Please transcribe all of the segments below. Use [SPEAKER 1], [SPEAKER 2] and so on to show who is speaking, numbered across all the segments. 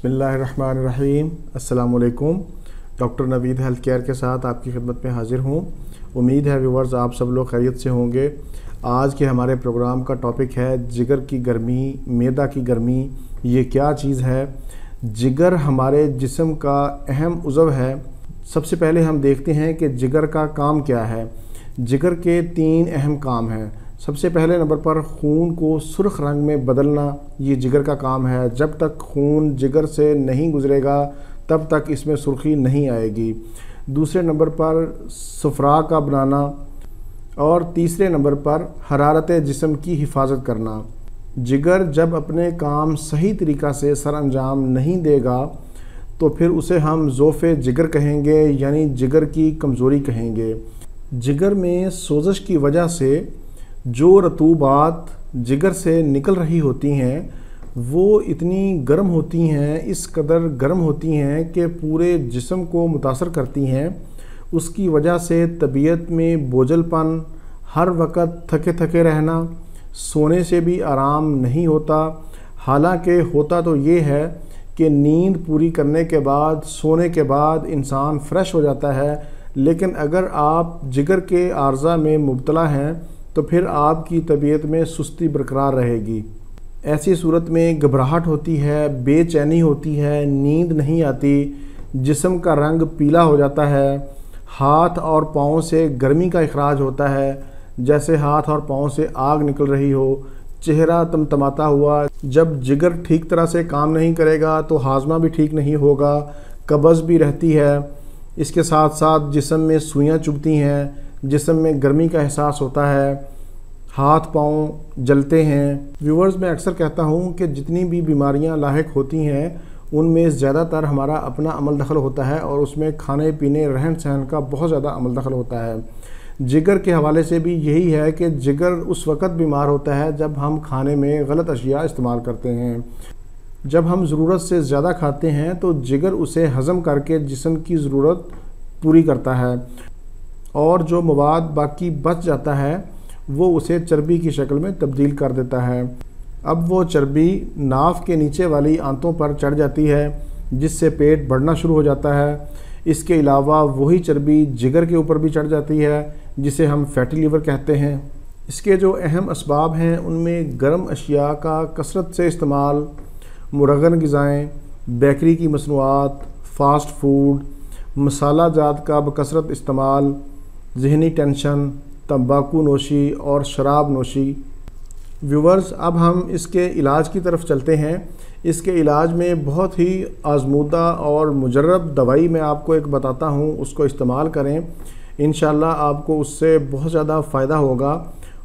[SPEAKER 1] बिस्मिल्लाहिर्रहमानिर्रहीम। अस्सलाम वालेकुम। डॉक्टर नवीद हेल्थ केयर के साथ आपकी खिदमत में हाजिर हूँ। उम्मीद है व्यूवर्स आप सब लोग खैरियत से होंगे। आज के हमारे प्रोग्राम का टॉपिक है जिगर की गर्मी, मैदा की गर्मी। ये क्या चीज़ है? जिगर हमारे जिस्म का अहम उज़व है। सबसे पहले हम देखते हैं कि जिगर का काम क्या है। जिगर के 3 अहम काम हैं। सबसे पहले नंबर पर खून को सुर्ख रंग में बदलना, ये जिगर का काम है। जब तक खून जिगर से नहीं गुजरेगा तब तक इसमें सुर्खी नहीं आएगी। दूसरे नंबर पर सफ़रा का बनाना और तीसरे नंबर पर हरारत जिस्म की हिफाजत करना। जिगर जब अपने काम सही तरीक़ा से सर अंजाम नहीं देगा तो फिर उसे हम ज़ोफ़े जिगर कहेंगे, यानी जिगर की कमज़ोरी कहेंगे। जिगर में सोजश की वजह से जो रतूबात जिगर से निकल रही होती हैं वो इतनी गर्म होती हैं, इस कदर गर्म होती हैं कि पूरे जिस्म को मुतासर करती हैं। उसकी वजह से तबीयत में बोझलपन, हर वक्त थके थके रहना, सोने से भी आराम नहीं होता। हालांकि होता तो ये है कि नींद पूरी करने के बाद, सोने के बाद इंसान फ्रेश हो जाता है, लेकिन अगर आप जिगर के आर्ज़ा में मुब्तला हैं तो फिर आपकी तबीयत में सुस्ती बरकरार रहेगी। ऐसी सूरत में घबराहट होती है, बेचैनी होती है, नींद नहीं आती, जिस्म का रंग पीला हो जाता है, हाथ और पाँव से गर्मी का इखराज होता है, जैसे हाथ और पाँव से आग निकल रही हो, चेहरा तमतमाता हुआ। जब जिगर ठीक तरह से काम नहीं करेगा तो हाजमा भी ठीक नहीं होगा, कब्ज़ भी रहती है। इसके साथ साथ जिस्म में सुइयाँ चुभती हैं, जिस्म में गर्मी का एहसास होता है, हाथ पाँव जलते हैं। व्यूवर्स, मैं अक्सर कहता हूँ कि जितनी भी बीमारियाँ लाहिक होती हैं उनमें ज़्यादातर हमारा अपना अमल दखल होता है और उसमें खाने पीने, रहन सहन का बहुत ज़्यादा अमल दखल होता है। जिगर के हवाले से भी यही है कि जिगर उस वक़्त बीमार होता है जब हम खाने में गलत अशिया इस्तेमाल करते हैं। जब हम ज़रूरत से ज़्यादा खाते हैं तो जिगर उसे हज़म करके जिस्म की ज़रूरत पूरी करता है और जो मवाद बाकी बच जाता है वो उसे चर्बी की शक्ल में तब्दील कर देता है। अब वो चर्बी नाफ के नीचे वाली आंतों पर चढ़ जाती है जिससे पेट बढ़ना शुरू हो जाता है। इसके अलावा वही चर्बी जिगर के ऊपर भी चढ़ जाती है जिसे हम फैटी लीवर कहते हैं। इसके जो अहम असबाब हैं उनमें गर्म अशिया का कसरत से इस्तेमाल, मुरगन ग़िज़ाएँ, बेकरी की मसनूआत, फ़ास्ट फूड, मसाला जात का बकसरत इस्तेमाल, ज़हनी टेंशन, तंबाकू नोशी और शराब नोशी। व्यूवर्स, अब हम इसके इलाज की तरफ चलते हैं। इसके इलाज में बहुत ही आज़मूदा और मुजर्रब दवाई मैं आपको एक बताता हूँ, उसको इस्तेमाल करें, इंशाल्लाह आपको उससे बहुत ज़्यादा फ़ायदा होगा।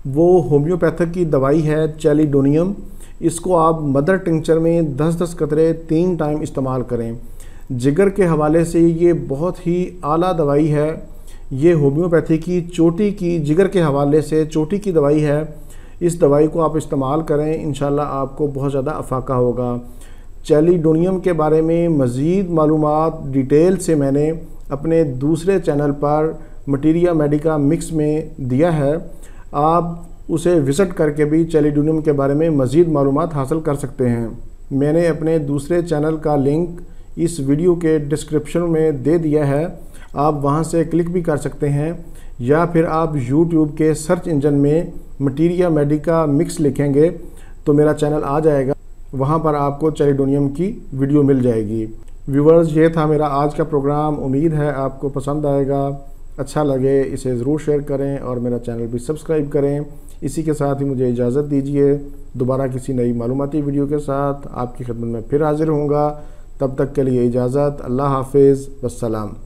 [SPEAKER 1] वो होम्योपैथिक की दवाई है चैलिडोनियम। इसको आप मदर टिंचर में 10-10 कतरे 3 टाइम इस्तेमाल करें। जिगर के हवाले से ये बहुत ही आला दवाई है। ये होम्योपैथी की चोटी की, जिगर के हवाले से चोटी की दवाई है। इस दवाई को आप इस्तेमाल करें, इंशाल्लाह आपको बहुत ज़्यादा अफाका होगा। चैलिडोनियम के बारे में मज़ीद मालूमात डिटेल से मैंने अपने दूसरे चैनल पर मटीरिया मेडिका मिक्स में दिया है। आप उसे विज़िट करके भी चैलिडोनियम के बारे में मज़ीद मालूमात हासिल कर सकते हैं। मैंने अपने दूसरे चैनल का लिंक इस वीडियो के डिस्क्रिप्शन में दे दिया है, आप वहां से क्लिक भी कर सकते हैं, या फिर आप YouTube के सर्च इंजन में मटीरिया मेडिका मिक्स लिखेंगे तो मेरा चैनल आ जाएगा, वहां पर आपको चैलिडोनियम की वीडियो मिल जाएगी। व्यूवर्स, ये था मेरा आज का प्रोग्राम। उम्मीद है आपको पसंद आएगा। अच्छा लगे इसे ज़रूर शेयर करें और मेरा चैनल भी सब्सक्राइब करें। इसी के साथ ही मुझे इजाज़त दीजिए। दोबारा किसी नई मालूमाती वीडियो के साथ आपकी खिदमत में फिर हाजिर होऊंगा। तब तक के लिए इजाज़त। अल्लाह हाफिज़, वस्सलाम।